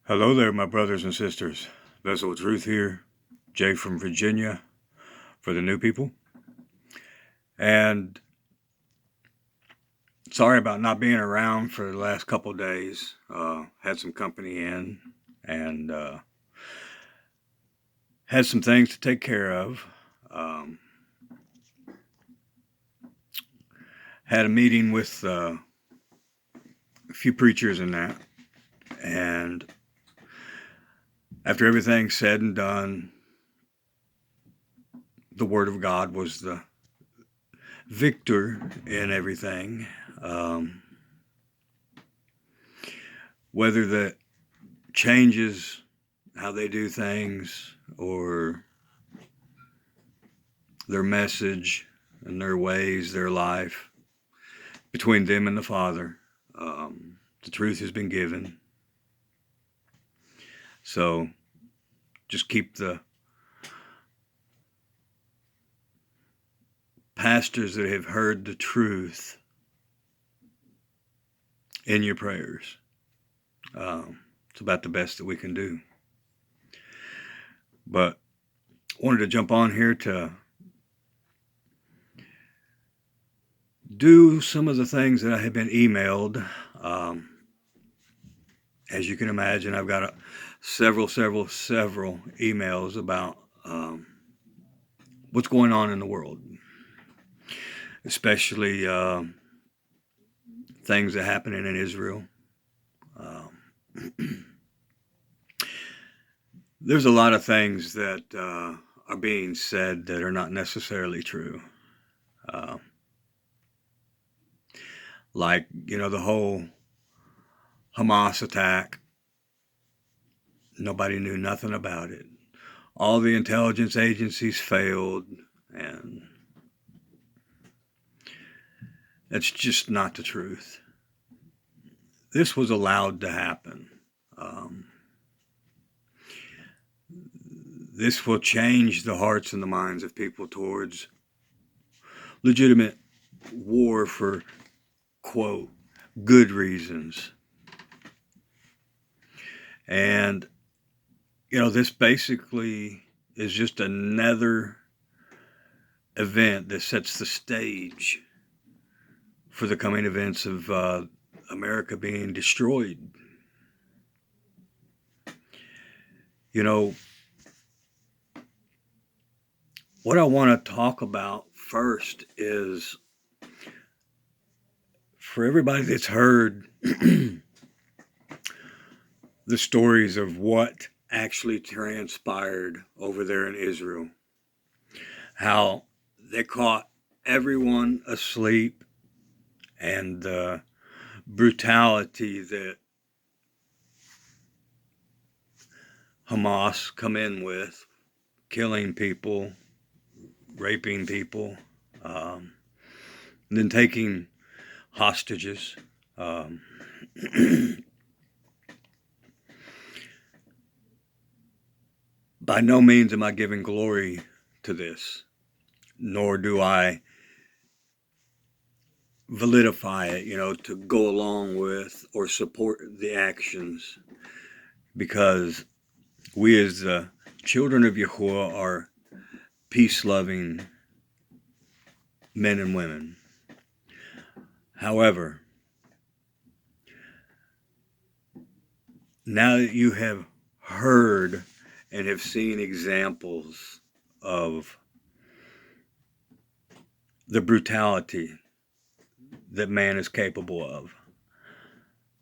Hello there, my brothers and sisters. Vessel of Truth here, Jay from Virginia for the new people. And sorry about not being around for the last couple of days. Had some company in and had some things to take care of. Had a meeting with a few preachers in that. And after everything's said and done, the Word of God was the victor in everything. Whether that changes how they do things or their message and their ways, their life, between them and the Father, the truth has been given. So just keep the pastors that have heard the truth in your prayers. It's about the best that we can do. But wanted to jump on here to do some of the things that I have been emailed. As you can imagine, I've got several emails about what's going on in the world, especially things that are happening in Israel. There's a lot of things that are being said that are not necessarily true. Like, the whole Hamas attack. Nobody knew nothing about it. All the intelligence agencies failed, and that's just not the truth. This was allowed to happen. This will change the hearts and the minds of people towards legitimate war for, quote, good reasons. And, this basically is just another event that sets the stage for the coming events of America being destroyed. What I want to talk about first is for everybody that's heard the stories of what actually transpired over there in Israel, how they caught everyone asleep, and the brutality that Hamas come in with, killing people, raping people, and then taking hostages. By no means am I giving glory to this, nor do I validify it, to go along with or support the actions, because we as the children of Yahuwah are peace-loving men and women. However, now that you have heard and have seen examples of the brutality that man is capable of,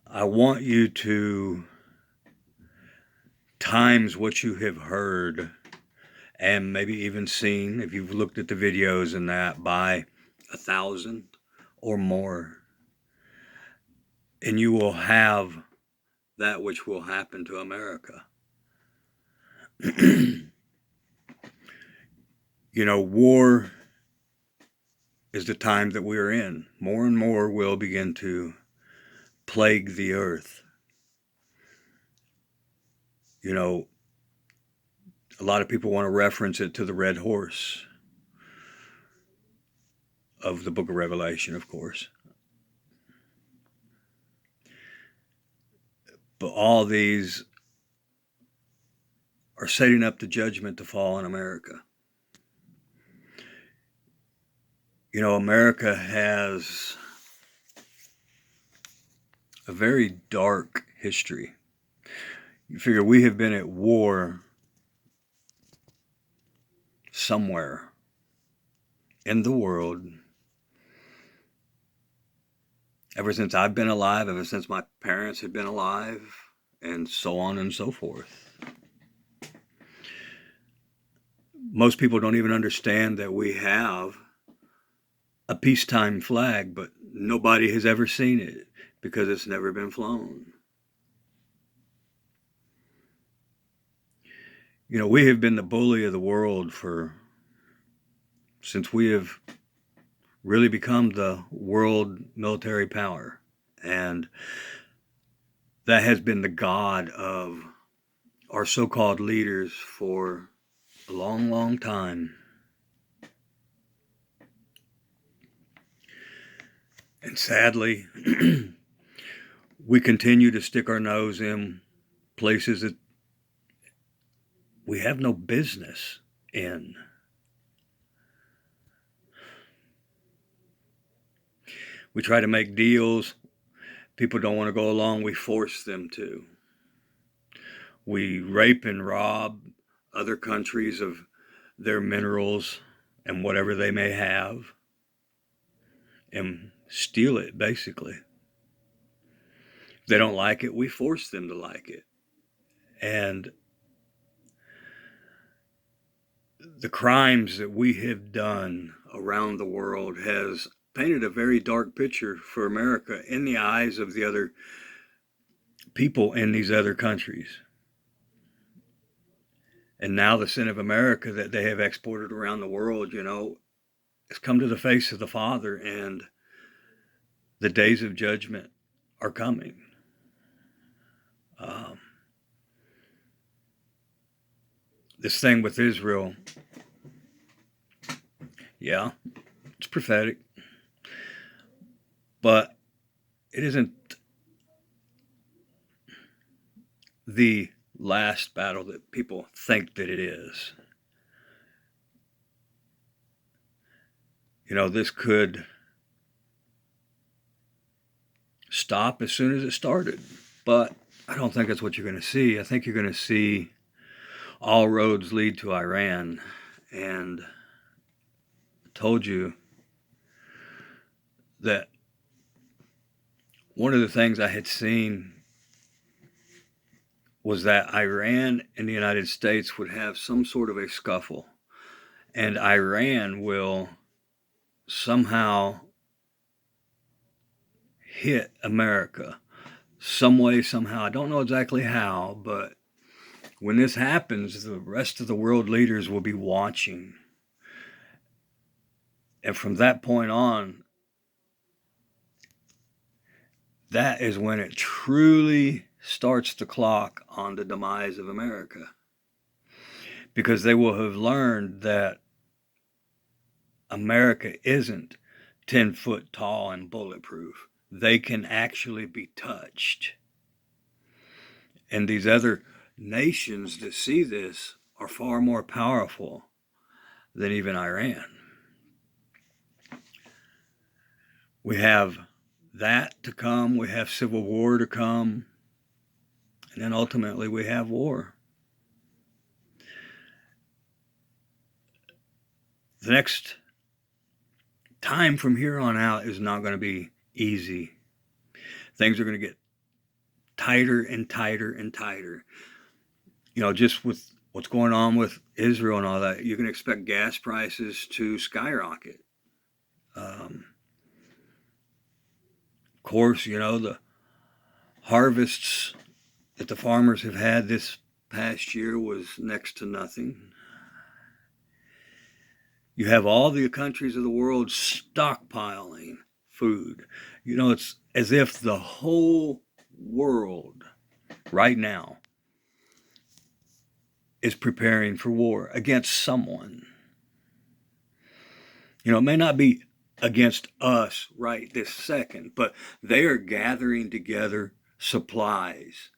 I want you to times what you have heard and maybe even seen, if you've looked at the videos and that, by 1,000 or more, and you will have that which will happen to America. War is the time that we are in. More and more will begin to plague the earth. A lot of people want to reference it to the red horse of the book of Revelation, of course. But all these are setting up the judgment to fall on America. You know, America has a very dark history. You figure we have been at war somewhere in the world ever since I've been alive, ever since my parents have been alive, and so on and so forth. Most people don't even understand that we have a peacetime flag, but nobody has ever seen it because it's never been flown. You know, we have been the bully of the world since we have really become the world military power. And that has been the god of our so-called leaders for a long, long time. And sadly, we continue to stick our nose in places that we have no business in. We try to make deals. People don't want to go along. We force them to. We rape and rob other countries of their minerals and whatever they may have and steal it, basically. If they don't like it, we force them to like it. And the crimes that we have done around the world has painted a very dark picture for America in the eyes of the other people in these other countries. And now the sin of America that they have exported around the world, you know, has come to the face of the Father, and the days of judgment are coming. This thing with Israel, yeah, it's prophetic, but it isn't the last battle that people think that it is. You know, this could stop as soon as it started, but I don't think that's what you're going to see. I think you're going to see all roads lead to Iran. And I told you that one of the things I had seen was that Iran and the United States would have some sort of a scuffle, and Iran will somehow hit America some way, somehow. I don't know exactly how, but when this happens, the rest of the world leaders will be watching. And from that point on, that is when it truly starts the clock on the demise of America. Because they will have learned that America isn't 10 foot tall and bulletproof. They can actually be touched. And these other nations that see this are far more powerful than even Iran. We have that to come. We have civil war to come. And then ultimately we have war. The next time from here on out is not going to be easy. Things are going to get tighter and tighter and tighter. You know, just with what's going on with Israel and all that, you can expect gas prices to skyrocket. Of course, you know, the harvests that the farmers have had this past year was next to nothing. You have all the countries of the world stockpiling food. You know, it's as if the whole world right now is preparing for war against someone. You know, it may not be against us right this second, but they are gathering together supplies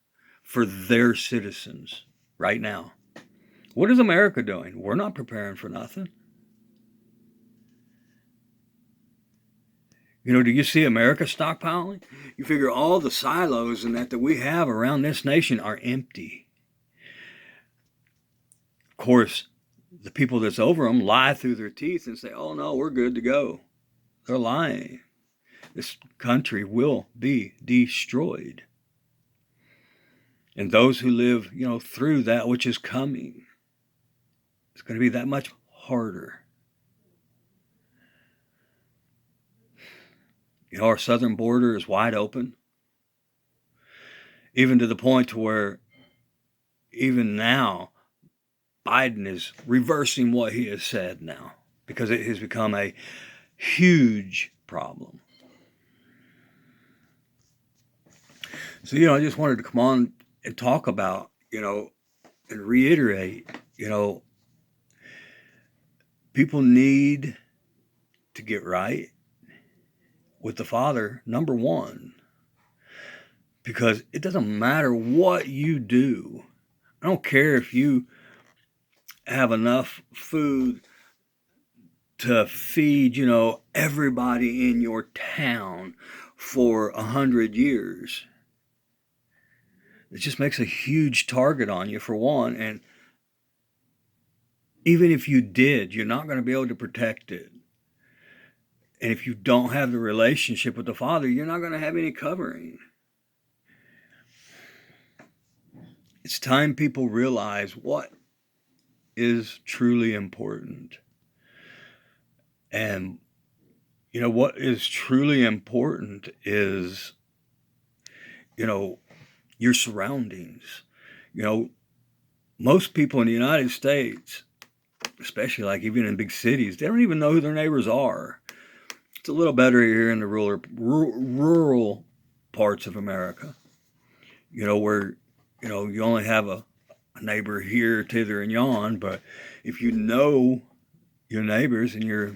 for their citizens right now. What is America doing? We're not preparing for nothing. You know, do you see America stockpiling? You figure all the silos and that we have around this nation are empty. Of course, the people that's over them lie through their teeth and say, oh no, we're good to go. They're lying. This country will be destroyed. And those who live, you know, through that which is coming, it's going to be that much harder. You know, our southern border is wide open, even to the point to where even now Biden is reversing what he has said now because it has become a huge problem. So, you know, I just wanted to come on and talk about, you know, and reiterate, you know, people need to get right with the Father, number one, because it doesn't matter what you do. I don't care if you have enough food to feed, you know, everybody in your town for 100 years. It just makes a huge target on you, for one. And even if you did, you're not going to be able to protect it. And if you don't have the relationship with the Father, you're not going to have any covering. It's time people realize what is truly important. And, you know, what is truly important is, you know, your surroundings. You know, most people in the United States, especially like even in big cities, they don't even know who their neighbors are. It's a little better here in the rural parts of America, you know, where, you know, you only have a neighbor here, thither, and yon. But if you know your neighbors and you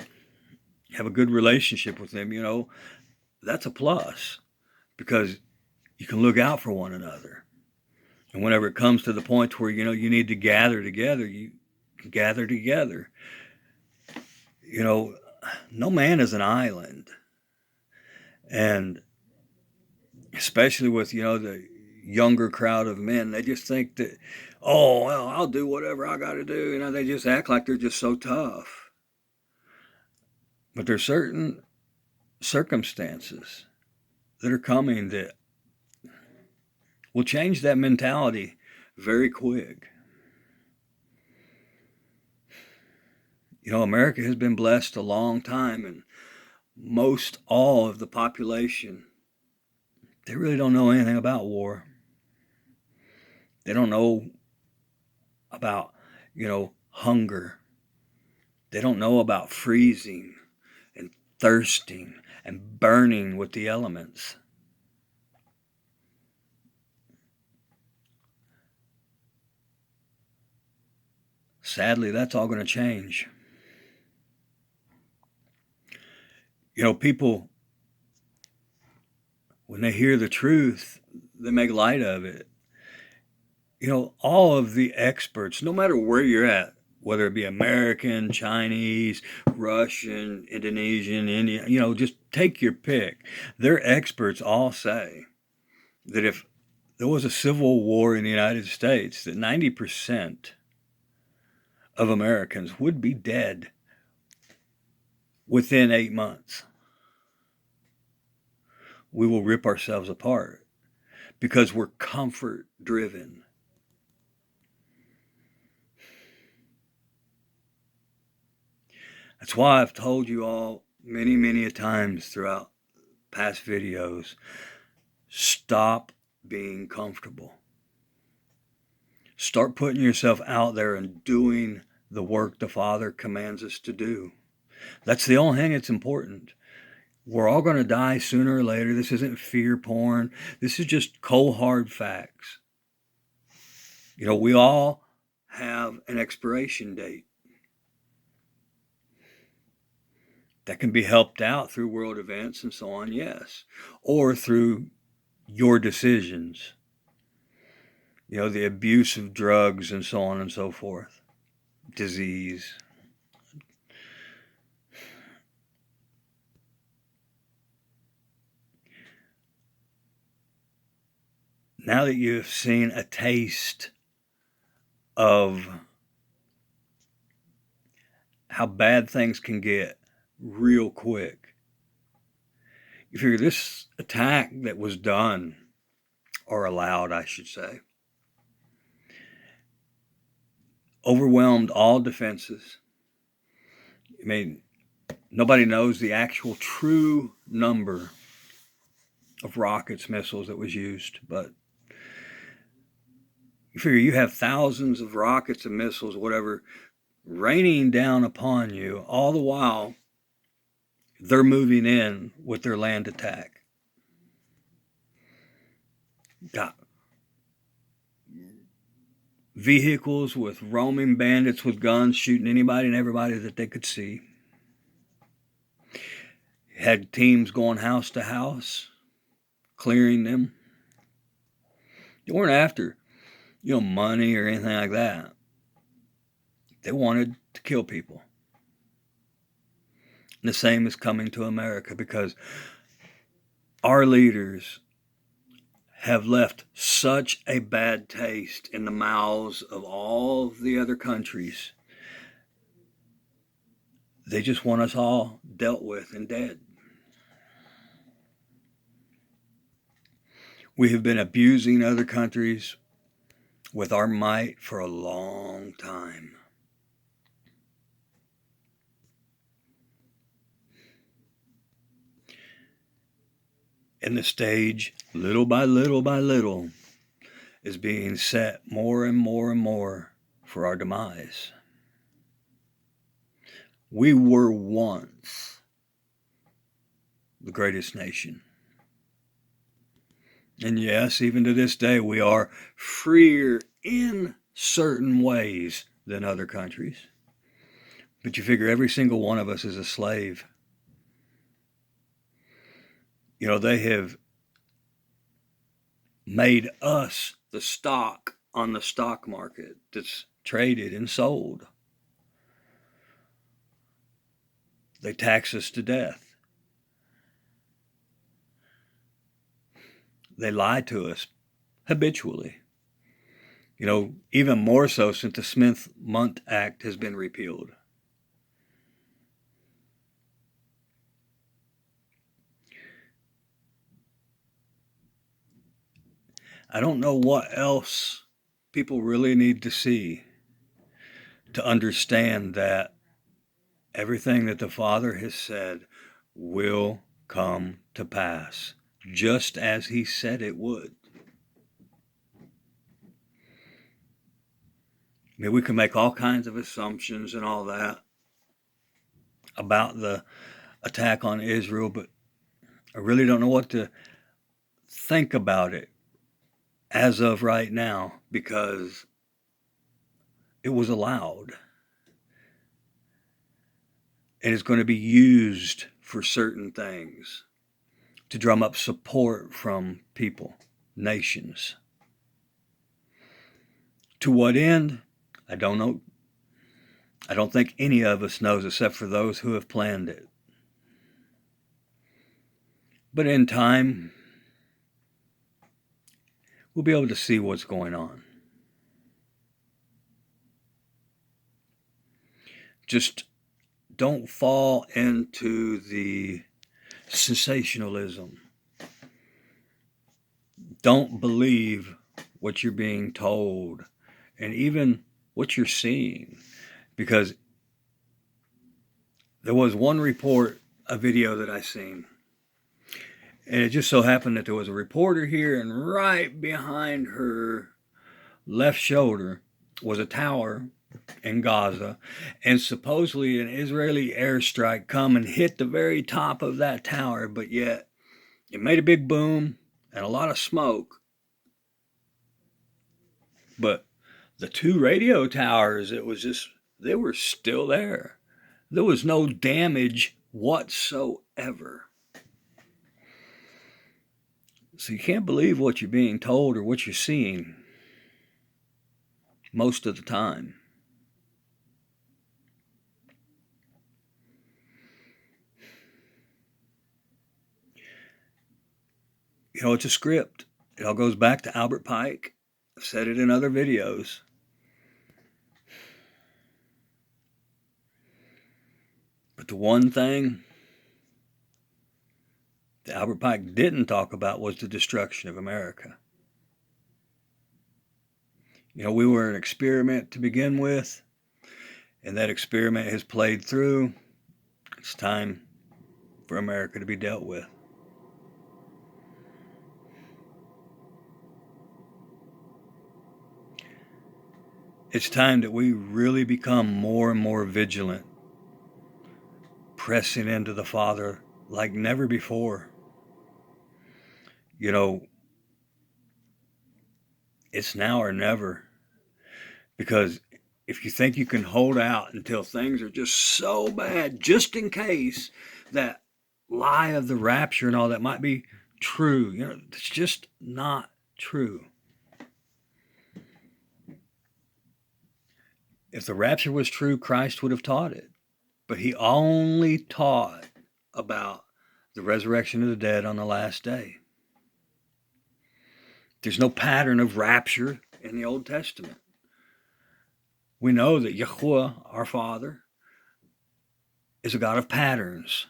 have a good relationship with them, you know, that's a plus because you can look out for one another. And whenever it comes to the point where, you know, you need to gather together, you can gather together. You know, no man is an island. And especially with, you know, the younger crowd of men, they just think that, oh, well, I'll do whatever I got to do. You know, they just act like they're just so tough. But there's certain circumstances that are coming that will change that mentality very quick. You know, America has been blessed a long time, and most all of the population, they really don't know anything about war. They don't know about, you know, hunger. They don't know about freezing and thirsting and burning with the elements. Sadly, that's all going to change. You know, people, when they hear the truth, they make light of it. You know, all of the experts, no matter where you're at, whether it be American, Chinese, Russian, Indonesian, Indian, you know, just take your pick. Their experts all say that if there was a civil war in the United States, that 90% of Americans would be dead within 8 months. We will rip ourselves apart because we're comfort driven. That's why I've told you all many, many a times throughout past videos, stop being comfortable. Start putting yourself out there and doing the work the Father commands us to do. That's the only thing that's important. We're all going to die sooner or later. This isn't fear porn. This is just cold, hard facts. You know, we all have an expiration date. That can be helped out through world events and so on, yes. Or through your decisions. You know, the abuse of drugs and so on and so forth. disease. Now that you've seen a taste of how bad things can get real quick, you figure this attack that was done, or allowed, I should say, overwhelmed all defenses. I mean, nobody knows the actual true number of rockets, missiles that was used, but you figure you have thousands of rockets and missiles, whatever, raining down upon you, all the while they're moving in with their land attack. Got vehicles with roaming bandits with guns shooting anybody and everybody that they could see. Had teams going house to house, clearing them. They weren't after, money or anything like that. They wanted to kill people. And the same is coming to America, because our leaders have left such a bad taste in the mouths of all the other countries. They just want us all dealt with and dead. We have been abusing other countries with our might for a long time. And the stage, little by little by little, is being set more and more and more for our demise. We were once the greatest nation. And yes, even to this day, we are freer in certain ways than other countries. But you figure every single one of us is a slave. They have made us the stock on the stock market that's traded and sold. They tax us to death. They lie to us habitually. Even more so since the Smith-Mundt Act has been repealed. I don't know what else people really need to see to understand that everything that the Father has said will come to pass, just as He said it would. I mean, we can make all kinds of assumptions and all that about the attack on Israel, but I really don't know what to think about it as of right now, because it was allowed. And it's going to be used for certain things to drum up support from people, nations. To what end? I don't know. I don't think any of us knows, except for those who have planned it. But in time, we'll be able to see what's going on. Just don't fall into the sensationalism. Don't believe what you're being told, and even what you're seeing, because there was one report, a video that I seen, and it just so happened that there was a reporter here, and right behind her left shoulder was a tower in Gaza, and supposedly an Israeli airstrike come and hit the very top of that tower, but yet it made a big boom and a lot of smoke. But the two radio towers, they were still there. There was no damage whatsoever. So you can't believe what you're being told or what you're seeing most of the time. It's a script. It all goes back to Albert Pike. I've said it in other videos. But the one thing that Albert Pike didn't talk about was the destruction of America. We were an experiment to begin with, and that experiment has played through. It's time for America to be dealt with. It's time that we really become more and more vigilant, pressing into the Father like never before. It's now or never. Because if you think you can hold out until things are just so bad, just in case that lie of the rapture and all that might be true, it's just not true. If the rapture was true, Christ would have taught it. But he only taught about the resurrection of the dead on the last day. There's no pattern of rapture in the Old Testament. We know that Yahuwah, our Father, is a God of patterns.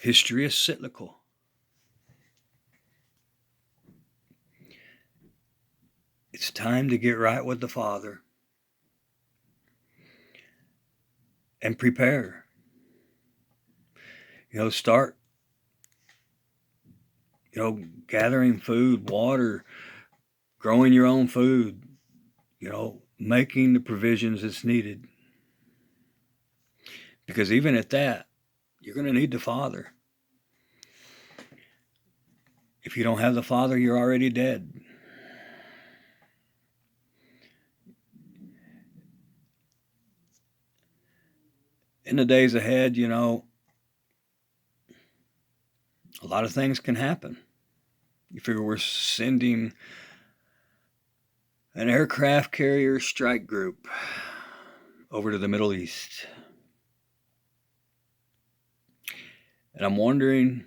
History is cyclical. It's time to get right with the Father and prepare. Start, gathering food, water, growing your own food, making the provisions that's needed. Because even at that, you're going to need the Father. If you don't have the Father, you're already dead. In the days ahead, a lot of things can happen. You figure we're sending an aircraft carrier strike group over to the Middle East. And I'm wondering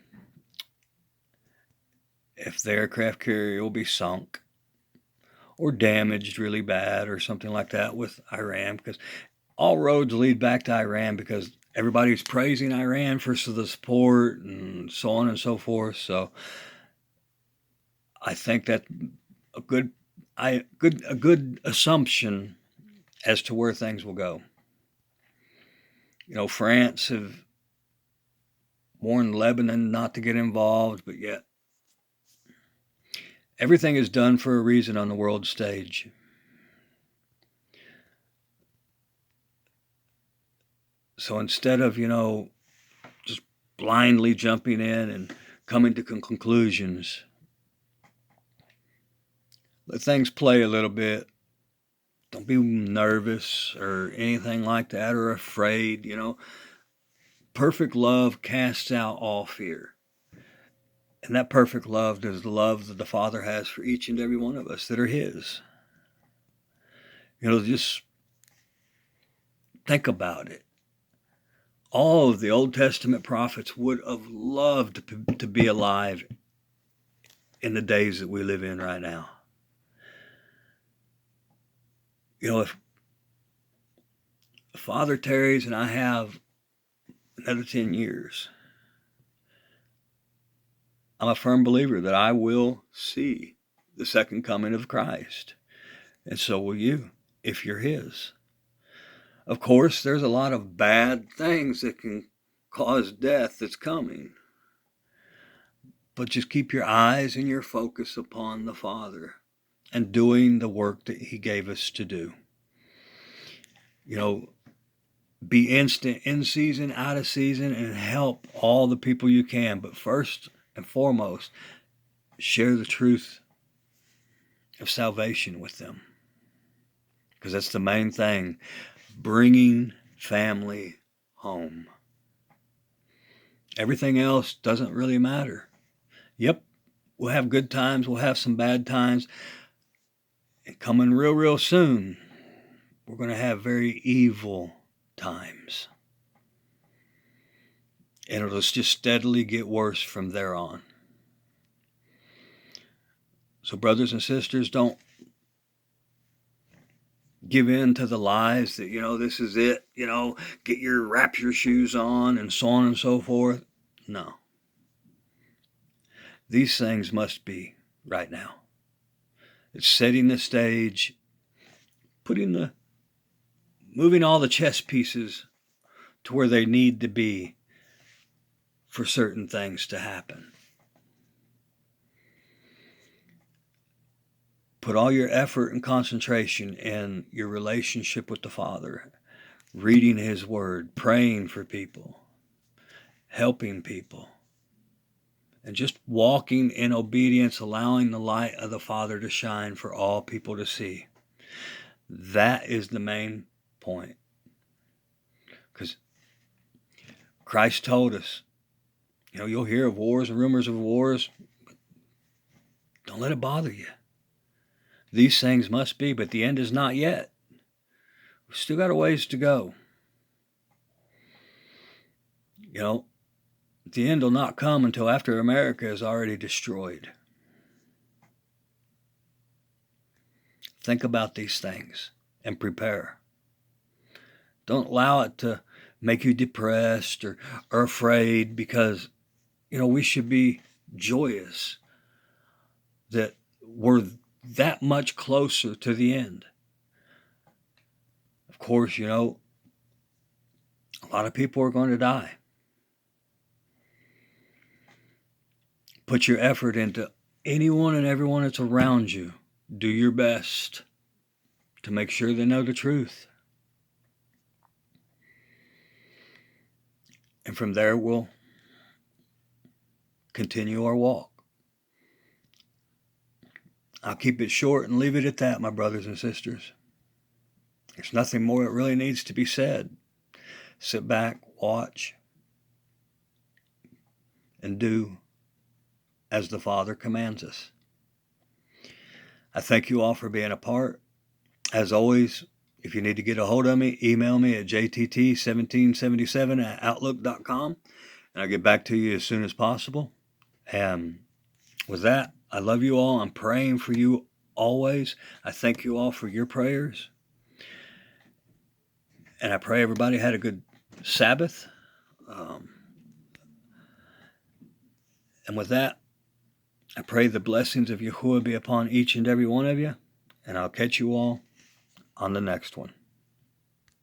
if the aircraft carrier will be sunk or damaged really bad or something like that with Iran, because all roads lead back to Iran, because everybody's praising Iran for the support and so on and so forth. So I think that's a good assumption as to where things will go. France have warned Lebanon not to get involved, but yet everything is done for a reason on the world stage. So instead of, just blindly jumping in and coming to conclusions, let things play a little bit. Don't be nervous or anything like that or afraid. Perfect love casts out all fear. And that perfect love is the love that the Father has for each and every one of us that are His. Just think about it. All of the Old Testament prophets would have loved to be alive in the days that we live in right now. If Father tarries and I have another 10 years, I'm a firm believer that I will see the second coming of Christ. And so will you, if you're His. Of course, there's a lot of bad things that can cause death that's coming. But just keep your eyes and your focus upon the Father and doing the work that He gave us to do. Be instant in season, out of season, and help all the people you can. But first and foremost, share the truth of salvation with them. Because that's the main thing. Bringing family home. Everything else doesn't really matter. Yep, we'll have good times, we'll have some bad times. And coming real soon, we're going to have very evil times. And it'll just steadily get worse from there on. So brothers and sisters, don't give in to the lies that, this is it, wrap your shoes on and so on and so forth. No. These things must be right now. It's setting the stage, moving all the chess pieces to where they need to be for certain things to happen. Put all your effort and concentration in your relationship with the Father, reading His Word, praying for people, helping people, and just walking in obedience, allowing the light of the Father to shine for all people to see. That is the main point. Because Christ told us, you'll hear of wars and rumors of wars, but don't let it bother you. These things must be, but the end is not yet. We've still got a ways to go. The end will not come until after America is already destroyed. Think about these things and prepare. Don't allow it to make you depressed or afraid, because, we should be joyous that we're that much closer to the end. Of course, a lot of people are going to die. Put your effort into anyone and everyone that's around you. Do your best to make sure they know the truth. And from there, we'll continue our walk. I'll keep it short and leave it at that, my brothers and sisters. There's nothing more that really needs to be said. Sit back, watch, and do as the Father commands us. I thank you all for being a part. As always, if you need to get a hold of me, email me at jtt1777@outlook.com, and I'll get back to you as soon as possible. And with that, I love you all. I'm praying for you always. I thank you all for your prayers. And I pray everybody had a good Sabbath. And with that, I pray the blessings of Yahuwah be upon each and every one of you. And I'll catch you all on the next one.